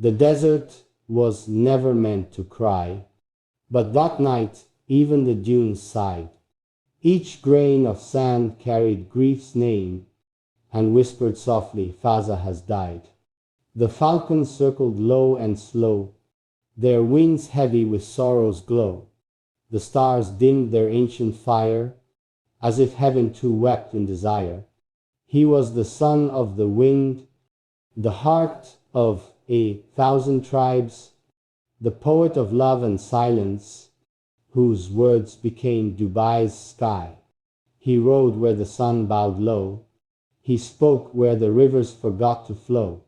The desert was never meant to cry, but that night even the dunes sighed. Each grain of sand carried grief's name and whispered softly, Fazza has died. The falcons circled low and slow, their wings heavy with sorrow's glow. The stars dimmed their ancient fire, as if heaven too wept in desire. He was the son of the wind, the heart of 1,000 tribes, the poet of love and silence, whose words became Dubai's sky. He rode where the sun bowed low, he spoke where the rivers forgot to flow.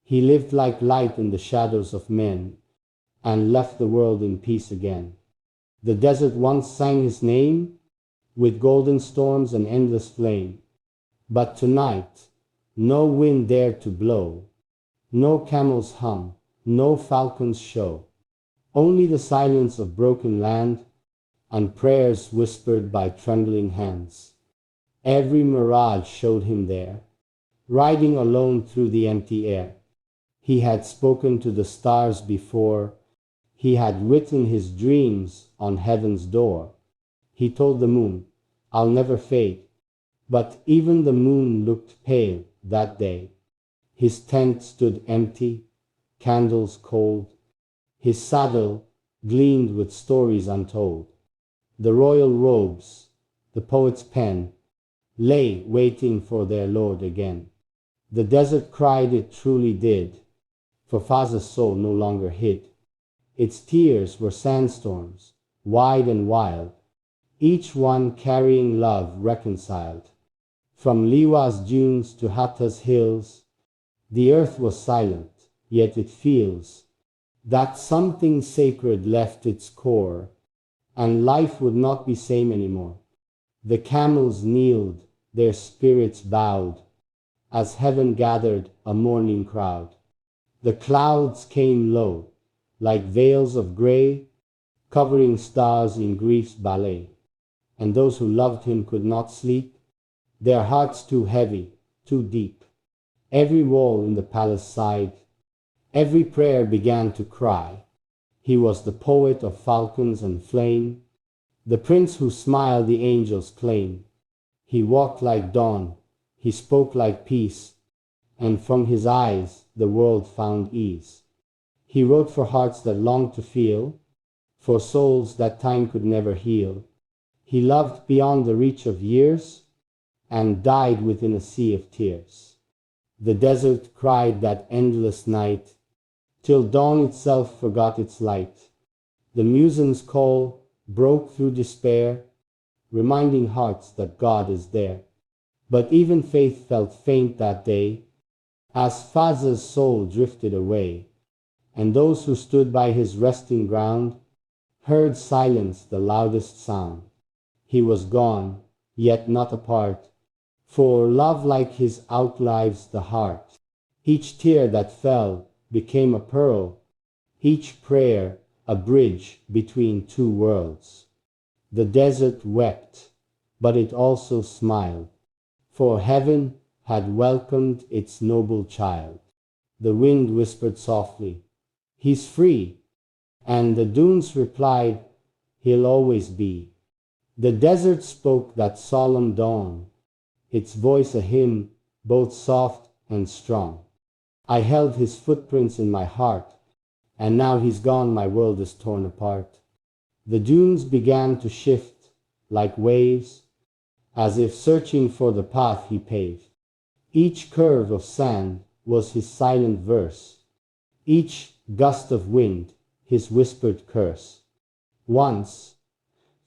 He lived like light in the shadows of men, and left the world in peace again. The desert once sang his name, with golden storms and endless flame. But tonight, no wind dared to blow, no camels hum, no falcons show. Only the silence of broken land, and prayers whispered by trembling hands. Every mirage showed him there, riding alone through the empty air. He had spoken to the stars before, he had written his dreams on heaven's door. He told the moon, I'll never fade, but even the moon looked pale that day. His tent stood empty, candles cold, his saddle gleamed with stories untold. The royal robes, the poet's pen, lay waiting for their lord again. The desert cried, it truly did, for Fazza's soul no longer hid. Its tears were sandstorms, wide and wild, each one carrying love reconciled. From Liwa's dunes to Hatta's hills, the earth was silent, yet it feels that something sacred left its core, and life would not be same anymore. The camels kneeled, their spirits bowed, as heaven gathered a mourning crowd. The clouds came low, like veils of gray, covering stars in grief's ballet. And those who loved him could not sleep, their hearts too heavy, too deep. Every wall in the palace sighed, every prayer began to cry. He was the poet of falcons and flame, the prince who smiled the angels' claim. He walked like dawn, he spoke like peace, and from his eyes the world found ease. He wrote for hearts that longed to feel, for souls that time could never heal. He loved beyond the reach of years, and died within a sea of tears. The desert cried that endless night, till dawn itself forgot its light. The muezzin's call broke through despair, reminding hearts that God is there. But even faith felt faint that day, as Fazza's soul drifted away, and those who stood by his resting ground heard silence the loudest sound. He was gone, yet not apart, for love like his outlives the heart. Each tear that fell became a pearl, each prayer a bridge between two worlds. The desert wept, but it also smiled, for heaven had welcomed its noble child. The wind whispered softly, he's free, and the dunes replied, he'll always be. The desert spoke that solemn dawn, its voice a hymn both soft and strong. I held his footprints in my heart, and now he's gone, my world is torn apart. The dunes began to shift like waves, as if searching for the path he paved. Each curve of sand was his silent verse, each gust of wind his whispered curse. Once,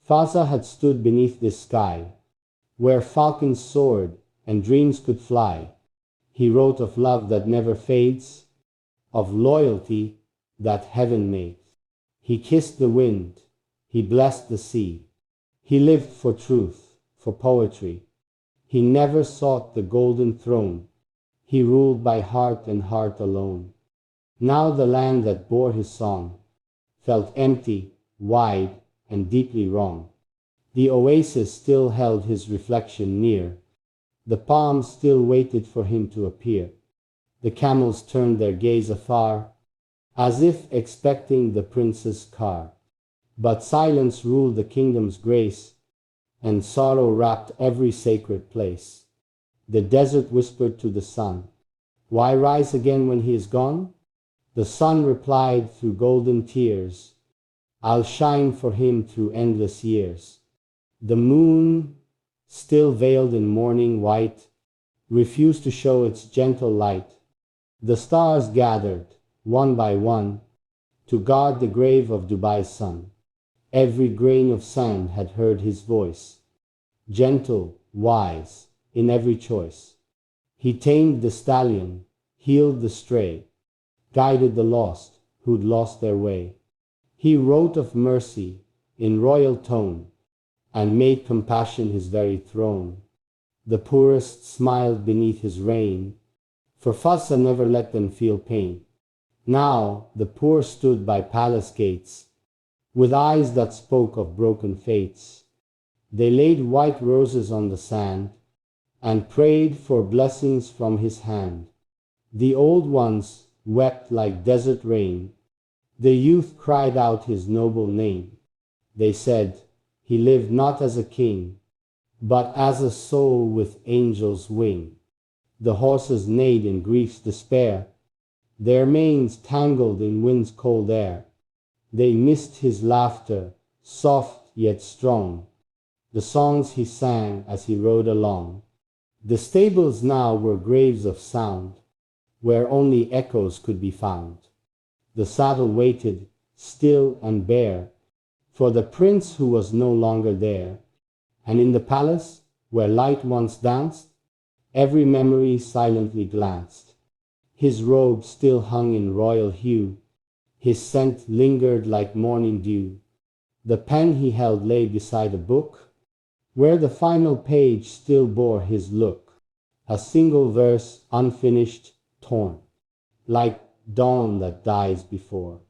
Fazza had stood beneath this sky, where falcons soared and dreams could fly. He wrote of love that never fades, of loyalty that heaven made. He kissed the wind, he blessed the sea. He lived for truth, for poetry. He never sought the golden throne, he ruled by heart and heart alone. Now the land that bore his song felt empty, wide, and deeply wrong. The oasis still held his reflection near, the palms still waited for him to appear. The camels turned their gaze afar, as if expecting the prince's car. But silence ruled the kingdom's grace, and sorrow wrapped every sacred place. The desert whispered to the sun, "Why rise again when he is gone?" The sun replied through golden tears, "I'll shine for him through endless years." The moon, still veiled in morning white, refused to show its gentle light. The stars gathered, one by one, to guard the grave of Dubai's son. Every grain of sand had heard his voice, gentle, wise, in every choice. He tamed the stallion, healed the stray, guided the lost who'd lost their way. He wrote of mercy in royal tone, and made compassion his very throne. The poorest smiled beneath his reign, for Fazza never let them feel pain. Now the poor stood by palace gates, with eyes that spoke of broken fates. They laid white roses on the sand, and prayed for blessings from his hand. The old ones wept like desert rain. The youth cried out his noble name. They said, "He lived not as a king, but as a soul with angel's wing." The horses neighed in grief's despair, their manes tangled in wind's cold air. They missed his laughter, soft yet strong, the songs he sang as he rode along. The stables now were graves of sound, where only echoes could be found. The saddle waited, still and bare, for the prince who was no longer there. And in the palace, where light once danced, every memory silently glanced. His robe still hung in royal hue, his scent lingered like morning dew. The pen he held lay beside a book, where the final page still bore his look. A single verse, unfinished, torn, like dawn that dies before.